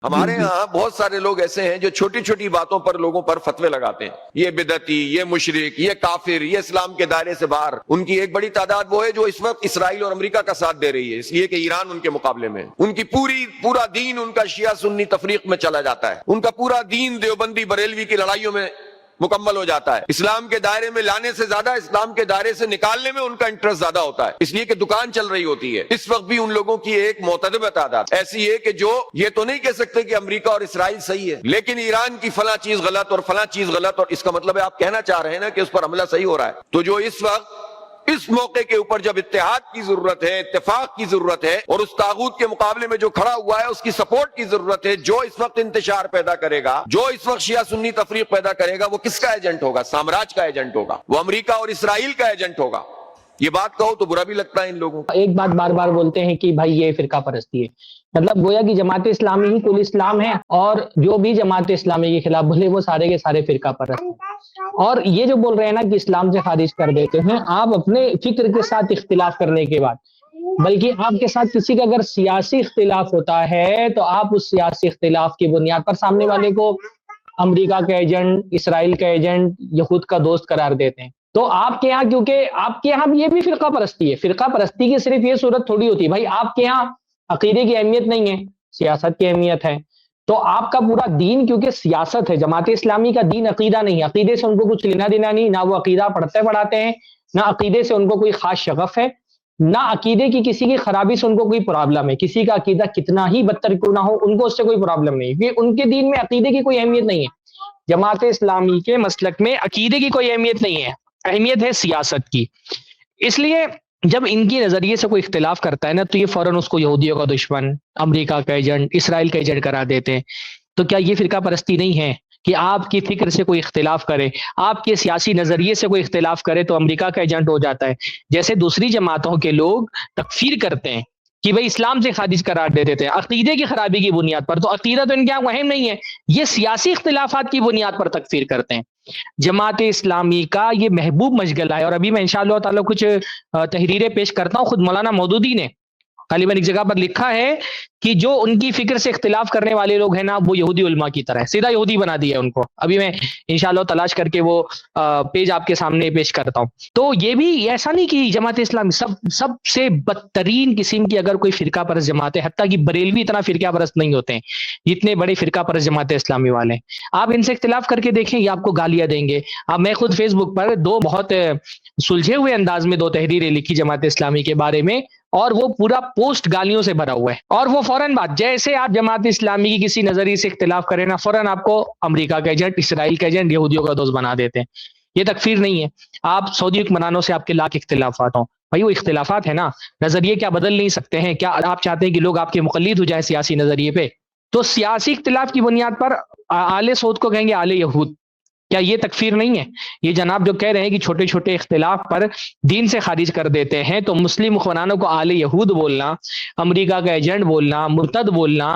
جی ہمارے جی ہاں بہت سارے لوگ ایسے ہیں جو چھوٹی چھوٹی باتوں پر لوگوں پر فتوے لگاتے ہیں، یہ بدعتی، یہ مشرک، یہ کافر، یہ اسلام کے دائرے سے باہر۔ ان کی ایک بڑی تعداد وہ ہے جو اس وقت اسرائیل اور امریکہ کا ساتھ دے رہی ہے، اس لیے کہ ایران ان کے مقابلے میں، ان کی پورا دین ان کا شیعہ سنی تفریق میں چلا جاتا ہے، ان کا پورا دین دیوبندی بریلوی کی لڑائیوں میں مکمل ہو جاتا ہے۔ اسلام کے دائرے میں لانے سے زیادہ اسلام کے دائرے سے نکالنے میں ان کا انٹرسٹ زیادہ ہوتا ہے، اس لیے کہ دکان چل رہی ہوتی ہے۔ اس وقت بھی ان لوگوں کی ایک معتدبہ تعداد ایسی ہے کہ جو یہ تو نہیں کہہ سکتے کہ امریکہ اور اسرائیل صحیح ہے، لیکن ایران کی فلاں چیز غلط اور فلاں چیز غلط، اور اس کا مطلب ہے آپ کہنا چاہ رہے ہیں نا کہ اس پر حملہ صحیح ہو رہا ہے۔ تو جو اس وقت اس موقع کے اوپر جب اتحاد کی ضرورت ہے، اتفاق کی ضرورت ہے، اور اس طاغوت کے مقابلے میں جو کھڑا ہوا ہے اس کی سپورٹ کی ضرورت ہے، جو اس وقت انتشار پیدا کرے گا، جو اس وقت شیعہ سنی تفریق پیدا کرے گا، وہ کس کا ایجنٹ ہوگا؟ سامراج کا ایجنٹ ہوگا، وہ امریکہ اور اسرائیل کا ایجنٹ ہوگا۔ یہ بات کہو تو برا بھی لگتا ہے ان لوگوں کو۔ ایک بات بار بار بولتے ہیں کہ بھائی یہ فرقہ پرستی ہے، مطلب گویا کہ جماعت اسلامی ہی کل اسلام ہے، اور جو بھی جماعت اسلامی کے خلاف بولے وہ سارے کے سارے فرقہ پرست ہیں۔ اور یہ جو بول رہے ہیں نا کہ اسلام سے خارج کر دیتے ہیں، آپ اپنے فکر کے ساتھ اختلاف کرنے کے بعد، بلکہ آپ کے ساتھ کسی کا اگر سیاسی اختلاف ہوتا ہے تو آپ اس سیاسی اختلاف کی بنیاد پر سامنے والے کو امریکہ کا ایجنٹ، اسرائیل کا ایجنٹ، یہود کا دوست قرار دیتے ہیں۔ تو آپ کے ہاں، کیونکہ آپ کے یہاں یہ بھی فرقہ پرستی ہے، فرقہ پرستی کی صرف یہ صورت تھوڑی ہوتی ہے بھائی، آپ کے یہاں عقیدے کی اہمیت نہیں ہے، سیاست کی اہمیت ہے، تو آپ کا پورا دین کیونکہ سیاست ہے، جماعت اسلامی کا دین عقیدہ نہیں ہے، عقیدے سے ان کو کچھ لینا دینا نہیں، نہ وہ عقیدہ پڑھاتے ہیں، نہ عقیدے سے ان کو کوئی خاص شغف ہے، نہ عقیدے کی کسی کی خرابی سے ان کو کوئی پرابلم ہے، کسی کا عقیدہ کتنا ہی بدتر کیوں نہ ہو ان کو اس سے کوئی پرابلم نہیں، کیونکہ ان کے دین میں عقیدے کی کوئی اہمیت نہیں ہے۔ جماعت اسلامی کے مسلک میں عقیدے کی کوئی اہمیت نہیں ہے، اہمیت ہے سیاست کی۔ اس لیے جب ان کی نظریے سے کوئی اختلاف کرتا ہے نا تو یہ فوراً اس کو یہودیوں کا دشمن، امریکہ کا ایجنٹ، اسرائیل کا ایجنٹ کرا دیتے ہیں۔ تو کیا یہ فرقہ پرستی نہیں ہے کہ آپ کی فکر سے کوئی اختلاف کرے، آپ کے سیاسی نظریے سے کوئی اختلاف کرے تو امریکہ کا ایجنٹ ہو جاتا ہے؟ جیسے دوسری جماعتوں کے لوگ تکفیر کرتے ہیں کہ بھئی اسلام سے خارج قرار دے دیتے ہیں عقیدے کی خرابی کی بنیاد پر، تو عقیدہ تو ان کے یہاں اہم نہیں ہے، یہ سیاسی اختلافات کی بنیاد پر تکفیر کرتے ہیں۔ جماعت اسلامی کا یہ محبوب مشغلہ ہے، اور ابھی میں انشاءاللہ تعالی کچھ تحریریں پیش کرتا ہوں۔ خود مولانا مودودی نے غالباً ایک جگہ پر لکھا ہے کہ جو ان کی فکر سے اختلاف کرنے والے لوگ ہیں نا وہ یہودی علماء کی طرح ہے، سیدھا یہودی بنا دیا ہے ان کو۔ ابھی میں انشاءاللہ تلاش کر کے وہ پیج آپ کے سامنے پیش کرتا ہوں۔ تو یہ بھی ایسا نہیں کہ جماعت اسلامی سب سے بدترین قسم کی اگر کوئی فرقہ پرست جماعت ہے، حتیٰ کہ بریلوی اتنا فرقہ پرست نہیں ہوتے ہیں جتنے بڑے فرقہ پرست جماعت اسلامی والے ہیں۔ آپ ان سے اختلاف کر کے دیکھیں، یہ آپ کو گالیاں دیں گے۔ اب میں خود فیس بک پر دو بہت سلجھے ہوئے انداز میں دو تحریریں لکھی جماعت اسلامی کے بارے میں، اور وہ پورا پوسٹ گالیوں سے بھرا ہوا ہے، اور وہ فوراً بات جیسے آپ جماعت اسلامی کی کسی نظریے سے اختلاف کریں نا فوراً آپ کو امریکہ کا ایجنٹ، اسرائیل کا ایجنٹ، یہودیوں کا دوست بنا دیتے ہیں۔ یہ تکفیر نہیں ہے۔ آپ سعودی حکمرانوں سے آپ کے لاکھ اختلافات ہوں، بھائی وہ اختلافات ہے نا، نظریے کیا بدل نہیں سکتے ہیں؟ کیا آپ چاہتے ہیں کہ لوگ آپ کے مقلد ہو جائیں سیاسی نظریے پہ؟ تو سیاسی اختلاف کی بنیاد پر آل سعود کو کہیں گے آل یہود، کیا یہ تکفیر نہیں ہے؟ یہ جناب جو کہہ رہے ہیں کہ چھوٹے چھوٹے اختلاف پر دین سے خارج کر دیتے ہیں، تو مسلم حکمرانوں کو آل یہود بولنا، امریکہ کا ایجنٹ بولنا، مرتد بولنا،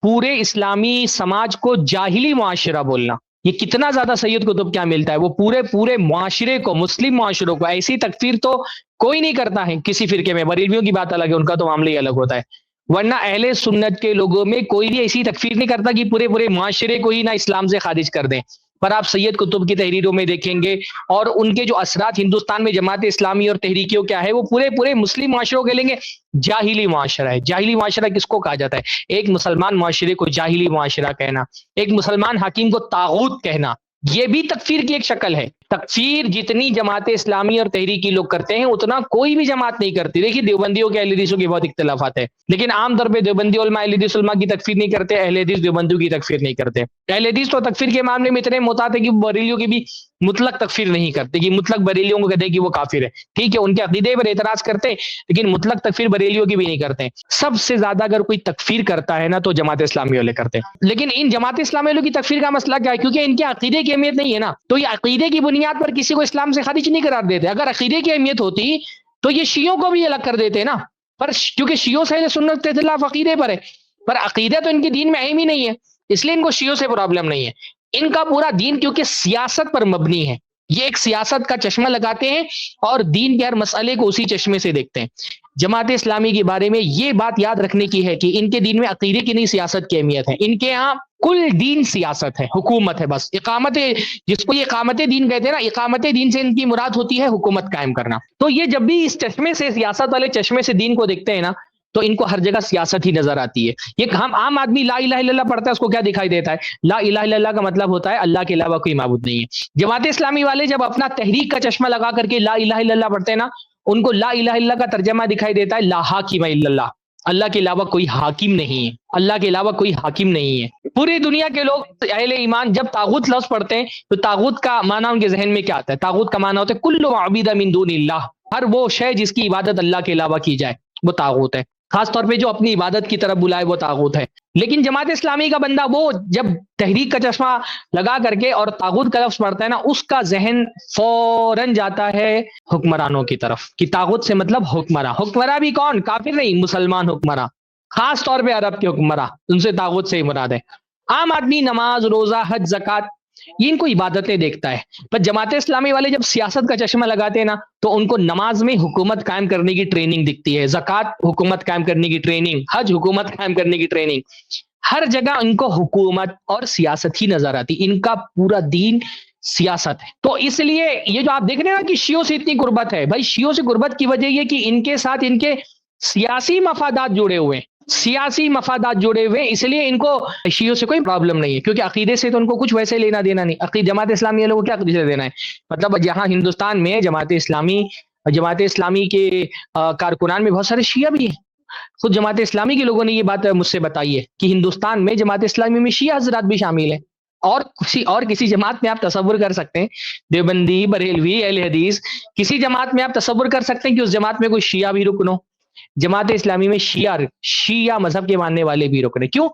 پورے اسلامی سماج کو جاہلی معاشرہ بولنا، یہ کتنا زیادہ سید قطب کیا ملتا ہے؟ وہ پورے معاشرے کو، مسلم معاشروں کو، ایسی تکفیر تو کوئی نہیں کرتا ہے کسی فرقے میں۔ بریلویوں کی بات الگ ہے، ان کا تو معاملہ ہی الگ ہوتا ہے، ورنہ اہل سنت کے لوگوں میں کوئی بھی ایسی تکفیر نہیں کرتا کہ پورے معاشرے کو ہی نہ اسلام سے خارج کر دیں۔ پر آپ سید قطب کی تحریروں میں دیکھیں گے، اور ان کے جو اثرات ہندوستان میں جماعت اسلامی اور تحریکیوں کیا ہے، وہ پورے مسلم معاشروں کے لیں گے جاہلی معاشرہ ہے۔ جاہلی معاشرہ کس کو کہا جاتا ہے؟ ایک مسلمان معاشرے کو جاہلی معاشرہ کہنا، ایک مسلمان حاکم کو طاغوت کہنا، یہ بھی تکفیر کی ایک شکل ہے۔ تکفیر جتنی جماعت اسلامی اور تحریکی لوگ کرتے ہیں اتنا کوئی بھی جماعت نہیں کرتی۔ دیکھیے دیوبندیوں کے اہل حدیثوں کی بہت اختلافات ہے، لیکن عام طور پہ دیوبندی علماء اہل حدیث علماء کی تکفیر نہیں کرتے، اہل حدیث دیوبندیوں کی تکفیر نہیں کرتے۔ اہل حدیث تو تکفیر کے معاملے میں اتنے محتاط ہے کہ بریلیوں کی بھی مطلق تکفیر نہیں کرتے، کہ مطلق بریلیوں کو کہتے ہیں کہ وہ کافر ہے، ٹھیک ہے ان کے عقیدے پر اعتراض کرتے ہیں لیکن مطلق تکفیر بریلیوں کی بھی نہیں کرتے۔ سب سے زیادہ اگر کوئی تکفیر کرتا ہے نا تو جماعت اسلامی والے کرتے ہیں، لیکن ان جماعت اسلامی والوں کی تکفیر کا مسئلہ کیا ہے؟ کیونکہ ان کے عقیدے کی اہمیت نہیں ہے نا، تو یہ عقیدے کی بنیاد پر کسی کو اسلام سے خارج نہیں قرار دیتے۔ اگر عقیدے کی اہمیت ہوتی تو یہ شیعوں کو بھی الگ کر دیتے نا، پر کیونکہ شیعوں سے سنت کے خلاف عقیدے پر ہے، پر عقیدہ تو ان کے دین میں اہم ہی نہیں ہے، اس لیے ان کو شیعوں سے پرابلم نہیں ہے۔ ان کا پورا دین کیونکہ سیاست پر مبنی ہے، یہ ایک سیاست کا چشمہ لگاتے ہیں اور دین کے ہر مسئلے کو اسی چشمے سے دیکھتے ہیں۔ جماعت اسلامی کے بارے میں یہ بات یاد رکھنے کی ہے کہ ان کے دین میں عقیدے کی نہیں سیاست کی اہمیت ہے، ان کے یہاں کل دین سیاست ہے، حکومت ہے، بس اقامت، جس کو یہ اقامت دین کہتے ہیں نا، اقامت دین سے ان کی مراد ہوتی ہے حکومت قائم کرنا۔ تو یہ جب بھی اس چشمے سے، سیاست والے چشمے سے دین کو دیکھتے ہیں نا، تو ان کو ہر جگہ سیاست ہی نظر آتی ہے۔ یہ ہم عام آدمی لا الہ الا اللہ پڑھتا ہے، اس کو کیا دکھائی دیتا ہے؟ لا الہ الا اللہ کا مطلب ہوتا ہے اللہ کے علاوہ کوئی معبود نہیں ہے۔ جماعت اسلامی والے جب اپنا تحریک کا چشمہ لگا کر کے لا الہ الا اللہ پڑھتے ہیں نا، ان کو لا الہ الا اللہ کا ترجمہ دکھائی دیتا ہے لا حاکم الا اللہ، اللہ کے علاوہ کوئی حاکم نہیں ہے، اللہ کے علاوہ کوئی حاکم نہیں ہے۔ پوری دنیا کے لوگ اہل ایمان جب طاغوت لفظ پڑھتے ہیں تو طاغوت کا معنی ان کے ذہن میں کیا آتا ہے؟ طاغوت کا معنی ہوتا ہے کل معبود من دون اللہ، ہر وہ شے جس کی عبادت اللہ کے علاوہ کی جائے وہ طاغوت ہے، خاص طور پہ جو اپنی عبادت کی طرف بلائے وہ طاغوت ہے۔ لیکن جماعت اسلامی کا بندہ وہ جب تحریک کا چشمہ لگا کر کے اور طاغوت کا لفظ پڑھتا ہے نا، اس کا ذہن فوراً جاتا ہے حکمرانوں کی طرف، کہ طاغوت سے مطلب حکمراں، حکمراں بھی کون؟ کافر نہیں، مسلمان حکمراں، خاص طور پہ عرب کے حکمراں، ان سے طاغوت سے ہی مراد ہے۔ عام آدمی نماز، روزہ، حج، زکوٰۃ، یہ ان کو عبادتیں دیکھتا ہے، پر جماعت اسلامی والے جب سیاست کا چشمہ لگاتے ہیں نا، تو ان کو نماز میں حکومت قائم کرنے کی ٹریننگ دکھتی ہے، زکوٰۃ حکومت قائم کرنے کی ٹریننگ، حج حکومت قائم کرنے کی ٹریننگ، ہر جگہ ان کو حکومت اور سیاست ہی نظر آتی، ان کا پورا دین سیاست ہے۔ تو اس لیے یہ جو آپ دیکھ رہے ہیں نا کہ شیعوں سے اتنی قربت ہے، بھائی شیعوں سے قربت کی وجہ یہ کہ ان کے ساتھ ان کے سیاسی مفادات جڑے ہوئے ہیں، سیاسی مفادات جڑے ہوئے، اس لیے ان کو شیعوں سے کوئی پرابلم نہیں ہے، کیونکہ عقیدے سے تو ان کو کچھ ویسے لینا دینا نہیں۔ عقید جماعت اسلامی والوں کو کیا عقیدے سے دینا ہے؟ مطلب یہاں ہندوستان میں جماعت اسلامی کے کارکنان میں بہت سارے شیعہ بھی ہیں، خود جماعت اسلامی کے لوگوں نے یہ بات مجھ سے بتائی ہے کہ ہندوستان میں جماعت اسلامی میں شیعہ حضرات بھی شامل ہیں، اور کسی جماعت میں آپ تصور کر سکتے ہیں، دیوبندی، بریلوی، اہل حدیث، کسی جماعت میں آپ تصور کر سکتے ہیں کہ اس جماعت میں کوئی شیعہ بھی رکن ہو؟ جماعت اسلامی میں شیعہ مذہب کے ماننے والے بھی رکن ہیں۔ کیوں؟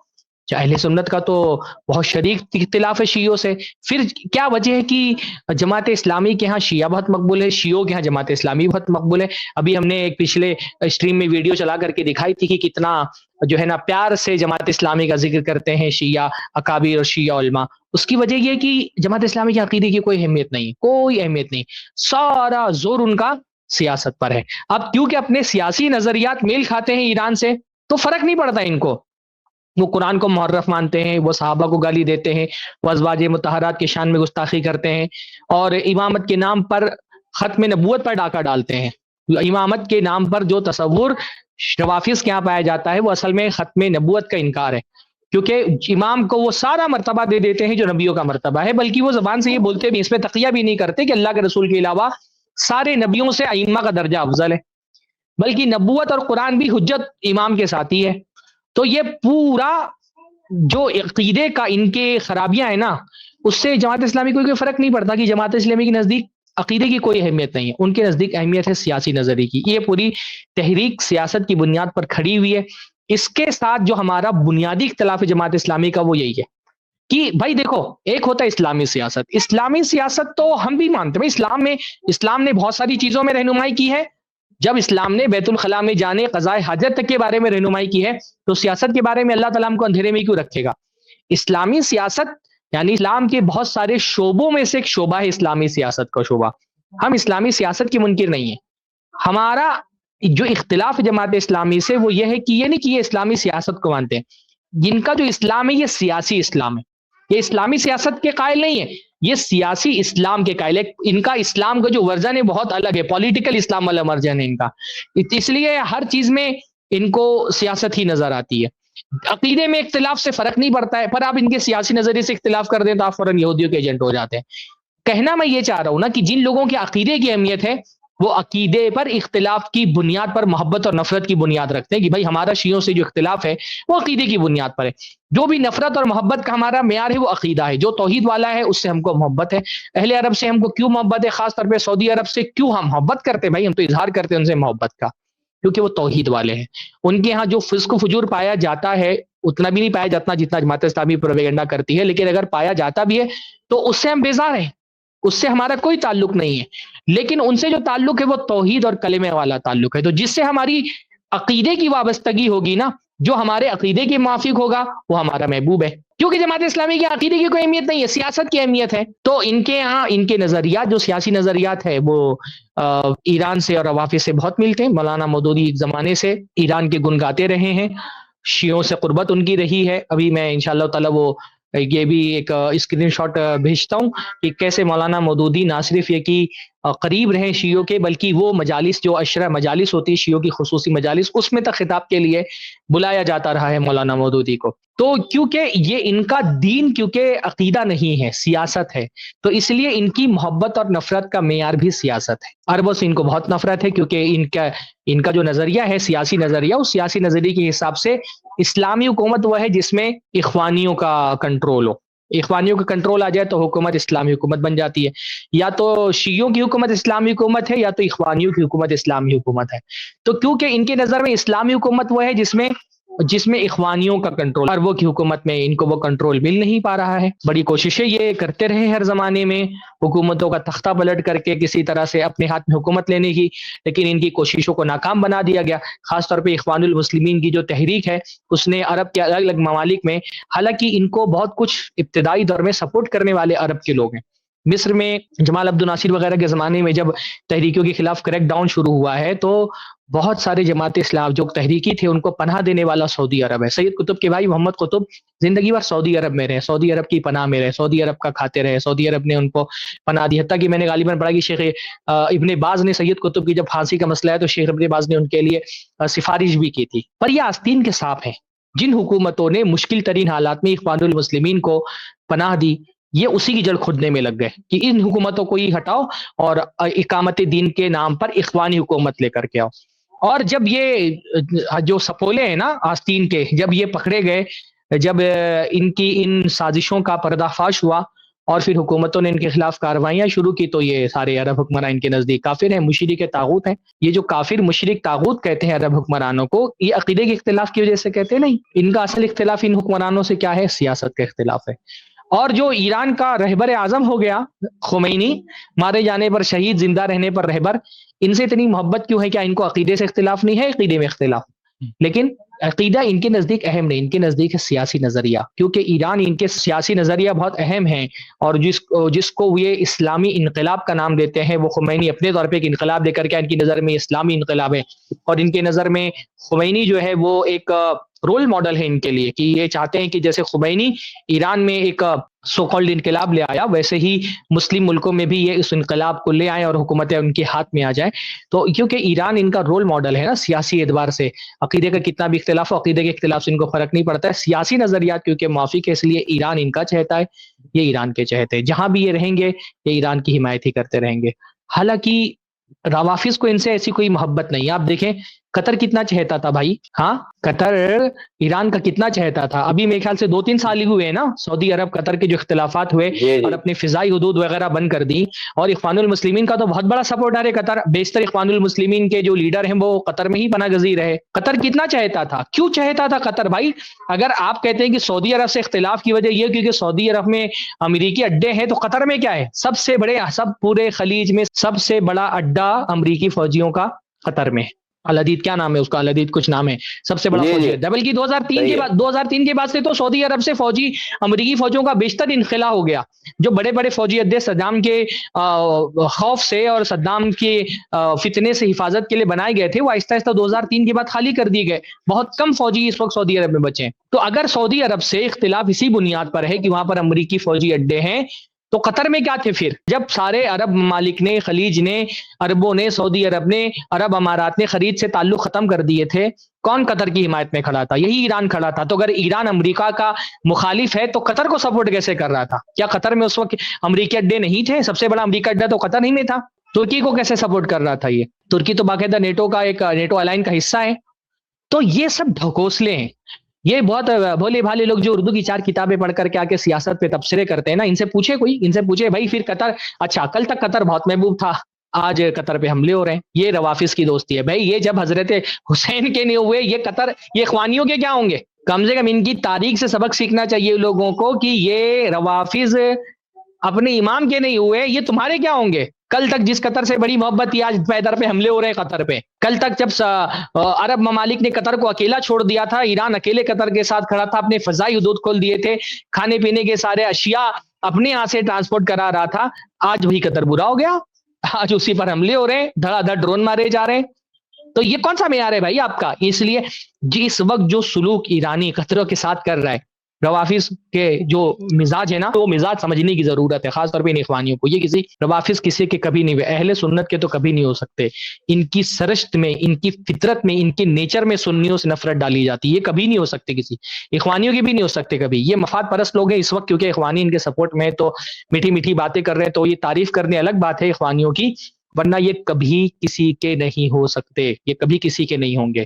اہل سنت کا تو بہت شدید اختلاف ہے شیعوں سے، پھر کیا وجہ ہے کہ جماعت اسلامی کے ہاں شیعہ بہت مقبول ہے، شیعوں کے ہاں جماعت اسلامی بہت مقبول ہے؟ ابھی ہم نے ایک پچھلے اسٹریم میں ویڈیو چلا کر کے دکھائی تھی کہ کتنا جو ہے نا پیار سے جماعت اسلامی کا ذکر کرتے ہیں شیعہ اکابر اور شیعہ علماء۔ اس کی وجہ یہ کہ جماعت اسلامی کے عقیدے کی کوئی اہمیت نہیں، کوئی اہمیت نہیں، سارا زور ان کا سیاست پر ہے۔ اب کیونکہ اپنے سیاسی نظریات میل کھاتے ہیں ایران سے، تو فرق نہیں پڑتا ان کو، وہ قرآن کو محرف مانتے ہیں، وہ صحابہ کو گالی دیتے ہیں، وہ ازواج مطہرات کے شان میں گستاخی کرتے ہیں، اور امامت کے نام پر ختم نبوت پر ڈاکہ ڈالتے ہیں۔ امامت کے نام پر جو تصور روافظ کے یہاں پایا جاتا ہے وہ اصل میں ختم نبوت کا انکار ہے، کیونکہ امام کو وہ سارا مرتبہ دے دیتے ہیں جو نبیوں کا مرتبہ ہے، بلکہ وہ زبان سے یہ بولتے بھی، اس میں تقیہ بھی نہیں کرتے کہ اللہ کے رسول کے علاوہ سارے نبیوں سے ائمہ کا درجہ افضل ہے، بلکہ نبوت اور قرآن بھی حجت امام کے ساتھ ہی ہے۔ تو یہ پورا جو عقیدے کا ان کے خرابیاں ہیں نا، اس سے جماعت اسلامی کو کوئی فرق نہیں پڑتا، کہ جماعت اسلامی کے نزدیک عقیدے کی کوئی اہمیت نہیں ہے، ان کے نزدیک اہمیت ہے سیاسی نظریے کی۔ یہ پوری تحریک سیاست کی بنیاد پر کھڑی ہوئی ہے۔ اس کے ساتھ جو ہمارا بنیادی اختلاف ہے جماعت اسلامی کا وہ یہی ہے کہ بھائی دیکھو، ایک ہوتا ہے اسلامی سیاست، اسلامی سیاست تو ہم بھی مانتے ہیں، اسلام نے بہت ساری چیزوں میں رہنمائی کی ہے۔ جب اسلام نے بیت الخلاء میں جانے، قضاء حاجت تک کے بارے میں رہنمائی کی ہے، تو سیاست کے بارے میں اللہ تعالیٰ ہم کو اندھیرے میں کیوں رکھے گا؟ اسلامی سیاست یعنی اسلام کے بہت سارے شعبوں میں سے ایک شعبہ ہے اسلامی سیاست کا شعبہ۔ ہم اسلامی سیاست کے منکر نہیں ہیں۔ ہمارا جو اختلاف ہے جماعت اسلامی سے وہ یہ ہے کہ یہ نہیں کہ یہ اسلامی سیاست کو مانتے ہیں، جن کا جو اسلام ہے یہ سیاسی اسلام ہے، یہ اسلامی سیاست کے قائل نہیں ہے، یہ سیاسی اسلام کے قائل ہے۔ ان کا اسلام کا جو ورژن ہے بہت الگ ہے، پولیٹیکل اسلام والا ورژن ہے ان کا، اس لیے ہر چیز میں ان کو سیاست ہی نظر آتی ہے۔ عقیدے میں اختلاف سے فرق نہیں پڑتا ہے، پر آپ ان کے سیاسی نظریے سے اختلاف کر دیں تو آپ فوراً یہودیوں کے ایجنٹ ہو جاتے ہیں۔ کہنا میں یہ چاہ رہا ہوں نا کہ جن لوگوں کے عقیدے کی اہمیت ہے وہ عقیدے پر اختلاف کی بنیاد پر محبت اور نفرت کی بنیاد رکھتے ہیں، کہ بھائی ہمارا شیعوں سے جو اختلاف ہے وہ عقیدے کی بنیاد پر ہے۔ جو بھی نفرت اور محبت کا ہمارا معیار ہے وہ عقیدہ ہے، جو توحید والا ہے اس سے ہم کو محبت ہے۔ اہل عرب سے ہم کو کیوں محبت ہے؟ خاص طور پہ سعودی عرب سے کیوں ہم محبت کرتے ہیں؟ بھائی ہم تو اظہار کرتے ہیں ان سے محبت کا، کیونکہ وہ توحید والے ہیں۔ ان کے ہاں جو فسق و فجور پایا جاتا ہے اتنا بھی نہیں پایا جاتا جتنا جماعت اسلامی پروپیگنڈا کرتی ہے، لیکن اگر پایا جاتا بھی ہے تو اس سے ہم بیزار ہیں، اس سے ہمارا کوئی تعلق نہیں ہے۔ لیکن ان سے جو تعلق ہے وہ توحید اور کلمے والا تعلق ہے، تو جس سے ہماری عقیدے کی وابستگی ہوگی نا جو ہمارے عقیدے کے موافق ہوگا وہ ہمارا محبوب ہے، کیونکہ جماعت اسلامی کے عقیدے کی کوئی اہمیت نہیں ہے، سیاست کی اہمیت ہے۔ تو ان کے یہاں ان کے نظریات جو سیاسی نظریات ہے وہ ایران سے اور روافض سے بہت ملتے ہیں۔ مولانا مودودی ایک زمانے سے ایران کے گن گاتے رہے ہیں، شیعوں سے قربت ان کی رہی ہے۔ ابھی میں انشاءاللہ تعالی وہ یہ بھی ایک اسکرین شاٹ بھیجتا ہوں کہ کیسے مولانا مودودی نہ صرف یہ کہ قریب رہے شیعوں کے، بلکہ وہ مجالس جو عشرہ مجالس ہوتی ہے شیعوں کی خصوصی مجالس، اس میں تک خطاب کے لیے بلایا جاتا رہا ہے مولانا مودودی کو۔ تو کیونکہ یہ ان کا دین کیونکہ عقیدہ نہیں ہے، سیاست ہے، تو اس لیے ان کی محبت اور نفرت کا معیار بھی سیاست ہے۔ عربوں سے ان کو بہت نفرت ہے کیونکہ ان کا جو نظریہ ہے سیاسی نظریہ، اس سیاسی نظریے کے حساب سے اسلامی حکومت وہ ہے جس میں اخوانیوں کا کنٹرول ہو، اخوانیوں کا کنٹرول آ جائے تو حکومت اسلامی حکومت بن جاتی ہے، یا تو شیعوں کی حکومت اسلامی حکومت ہے یا تو اخوانیوں کی حکومت اسلامی حکومت ہے۔ تو کیونکہ ان کے نظر میں اسلامی حکومت وہ ہے جس میں اخوانیوں کا کنٹرول، عربوں کی حکومت میں ان کو وہ کنٹرول مل نہیں پا رہا ہے۔ بڑی کوششیں یہ کرتے رہے ہر زمانے میں حکومتوں کا تختہ پلٹ کر کے کسی طرح سے اپنے ہاتھ میں حکومت لینے کی، لیکن ان کی کوششوں کو ناکام بنا دیا گیا۔ خاص طور پہ اخوان المسلمین کی جو تحریک ہے اس نے عرب کے الگ الگ ممالک میں، حالانکہ ان کو بہت کچھ ابتدائی دور میں سپورٹ کرنے والے عرب کے لوگ ہیں۔ مصر میں جمال عبد الناصر وغیرہ کے زمانے میں جب تحریکوں کے خلاف کریک ڈاؤن شروع ہوا ہے تو بہت سارے جماعت اسلام جو تحریکی تھے ان کو پناہ دینے والا سعودی عرب ہے۔ سید قطب کے بھائی محمد قطب زندگی بھر سعودی عرب میں رہے، سعودی عرب کی پناہ میں رہے، سعودی عرب کا کھاتے رہے، سعودی عرب نے ان کو پناہ دی۔ حتیٰ کہ میں نے غالباً پڑھا کہ شیخ ابن باز نے سید قطب کی جب پھانسی کا مسئلہ ہے تو شیخ ابن باز نے ان کے لیے سفارش بھی کی تھی۔ پر یہ آستین کے سانپ ہیں، جن حکومتوں نے مشکل ترین حالات میں اخوان المسلمین کو پناہ دی، یہ اسی کی جڑ کھودنے میں لگ گئے کہ ان حکومتوں کو ہی ہٹاؤ اور اقامت دین کے نام پر اخوانی حکومت لے کر کے آؤ۔ اور جب یہ جو سپولے ہیں نا آستین کے، جب یہ پکڑے گئے، جب ان کی ان سازشوں کا پردہ فاش ہوا اور پھر حکومتوں نے ان کے خلاف کارروائیاں شروع کی، تو یہ سارے عرب حکمران ان کے نزدیک کافر ہیں، مشرک طاغوت ہیں۔ یہ جو کافر مشرک طاغوت کہتے ہیں عرب حکمرانوں کو، یہ عقیدے کے اختلاف کی وجہ سے کہتے نہیں، ان کا اصل اختلاف ان حکمرانوں سے کیا ہے؟ سیاست کا اختلاف ہے۔ اور جو ایران کا رہبر اعظم ہو گیا خمینی، مارے جانے پر شہید، زندہ رہنے پر رہبر، ان سے اتنی محبت کیوں ہے؟ کیا ان کو عقیدے سے اختلاف نہیں ہے؟ عقیدے میں اختلاف، لیکن عقیدہ ان کے نزدیک اہم نہیں، ان کے نزدیک ہے سیاسی نظریہ، کیونکہ ایران ان کے سیاسی نظریہ بہت اہم ہیں، اور جس کو یہ اسلامی انقلاب کا نام دیتے ہیں، وہ خمینی اپنے طور پہ ایک انقلاب دے کر کے ان کی نظر میں اسلامی انقلاب ہے، اور ان کے نظر میں خمینی جو ہے وہ ایک رول ماڈل ہے ان کے لیے، کہ یہ چاہتے ہیں کہ جیسے خمینی ایران میں ایک سو کالڈ انقلاب لے آیا، ویسے ہی مسلم ملکوں میں بھی یہ اس انقلاب کو لے آئیں اور حکومتیں ان کے ہاتھ میں آ جائیں۔ تو کیونکہ ایران ان کا رول ماڈل ہے نا سیاسی اعتبار سے، عقیدے کا کتنا بھی اختلاف ہو، عقیدے کے اختلاف سے ان کو فرق نہیں پڑتا ہے، سیاسی نظریات کیونکہ موافق ہے، اس لیے ایران ان کا چہتا ہے، یہ ایران کے چہتے ہیں، جہاں بھی یہ رہیں گے یہ ایران کی حمایت ہی کرتے رہیں گے۔ حالانکہ روافظ کو ان سے ایسی کوئی محبت نہیں ہے۔ آپ دیکھیں قطر کتنا چہتا تھا بھائی، ہاں قطر ایران کا کتنا چہتا تھا۔ ابھی میرے خیال سے 2-3 سال ہی ہوئے ہیں نا سعودی عرب قطر کے جو اختلافات ہوئے اور اپنی فضائی حدود وغیرہ بند کر دی، اور اخوان المسلمین کا تو بہت بڑا سپورٹر ہے قطر، بیشتر اخوان المسلمین کے جو لیڈر ہیں وہ قطر میں ہی پناہ گزیر رہے۔ قطر کتنا چہتا تھا، کیوں چہتا تھا قطر بھائی؟ اگر آپ کہتے ہیں کہ سعودی عرب سے اختلاف کی وجہ یہ کیونکہ سعودی عرب میں امریکی اڈے ہیں، تو قطر میں کیا ہے؟ سب سے بڑے، سب پورے خلیج میں سب سے بڑا اڈا امریکی فوجیوں کا قطر میں ہے۔ الحدید کیا نام ہے اس کا؟ الحدید کچھ نام ہے، سب سے بڑا فوجی ہے۔ بلکہ 2003 کے بعد سے تو سعودی عرب سے امریکی فوجیوں کا بیشتر انخلا ہو گیا۔ جو بڑے بڑے فوجی اڈے صدام کے خوف سے اور صدام کے فتنے سے حفاظت کے لیے بنائے گئے تھے، وہ آہستہ آہستہ 2003 کے بعد خالی کر دیے گئے۔ بہت کم فوجی اس وقت سعودی عرب میں بچے ہیں۔ تو اگر سعودی عرب سے اختلاف اسی بنیاد پر ہے کہ وہاں پر امریکی فوجی اڈے ہیں، تو قطر میں کیا تھے پھر؟ جب سارے عرب ممالک نے، خلیج نے، عربوں نے، سعودی عرب نے، عرب امارات نے خلیج سے تعلق ختم کر دیے تھے، کون قطر کی حمایت میں کھڑا تھا؟ یہی ایران کھڑا تھا۔ تو اگر ایران امریکہ کا مخالف ہے تو قطر کو سپورٹ کیسے کر رہا تھا؟ کیا قطر میں اس وقت امریکی اڈے نہیں تھے؟ سب سے بڑا امریکہ اڈا تو قطر ہی میں تھا۔ ترکی کو کیسے سپورٹ کر رہا تھا یہ؟ ترکی تو باقاعدہ نیٹو الائن کا حصہ ہے۔ تو یہ سب ڈھکوسلے ہیں۔ یہ بہت بھولے بھالے لوگ جو اردو کی 4 کتابیں پڑھ کر کے آ کے سیاست پہ تبصرے کرتے ہیں نا، ان سے پوچھے بھائی پھر قطر، اچھا کل تک قطر بہت محبوب تھا، آج قطر پہ حملے ہو رہے ہیں، یہ روافظ کی دوستی ہے بھائی۔ یہ جب حضرت حسین کے نہیں ہوئے، یہ اخوانیوں کے کیا ہوں گے؟ کم سے کم ان کی تاریخ سے سبق سیکھنا چاہیے لوگوں کو کہ یہ روافظ اپنے امام کے نہیں ہوئے، یہ تمہارے کیا ہوں گے؟ کل تک جس قطر سے بڑی محبت تھی، آج پیدر پہ حملے ہو رہے ہیں قطر پہ. کل تک جب عرب ممالک نے قطر کو اکیلا چھوڑ دیا تھا، ایران اکیلے قطر کے ساتھ کھڑا تھا، اپنے فضائی حدود کھول دیے تھے، کھانے پینے کے سارے اشیاء اپنے یہاں سے ٹرانسپورٹ کرا رہا تھا. آج وہی قطر برا ہو گیا، آج اسی پر حملے ہو رہے ہیں، دھڑا دھڑ ڈرون مارے جا رہے ہیں. تو یہ کون سا معیار ہے بھائی آپ کا؟ اس لیے اس وقت جو سلوک ایرانی قطروں کے ساتھ کر رہا ہے، روافظ کے جو مزاج ہے نا، وہ مزاج سمجھنے کی ضرورت ہے، خاص طور پہ ان اخوانیوں کو. یہ کسی روافظ کسی کے کبھی نہیں ہوئے، اہل سنت کے تو کبھی نہیں ہو سکتے. ان کی سرشت میں، ان کی فطرت میں، ان کے نیچر میں سنیوں سے نفرت ڈالی جاتی ہے. یہ کبھی نہیں ہو سکتے، کسی اخوانیوں کی بھی نہیں ہو سکتے کبھی. یہ مفاد پرست لوگ ہیں اس وقت، کیونکہ اخوانی ان کے سپورٹ میں تو میٹھی میٹھی باتیں کر رہے ہیں، تو یہ تعریف کرنے الگ بات ہے اخوانیوں کی، ورنہ یہ کبھی کسی کے نہیں ہو سکتے، یہ کبھی کسی کے نہیں ہوں گے.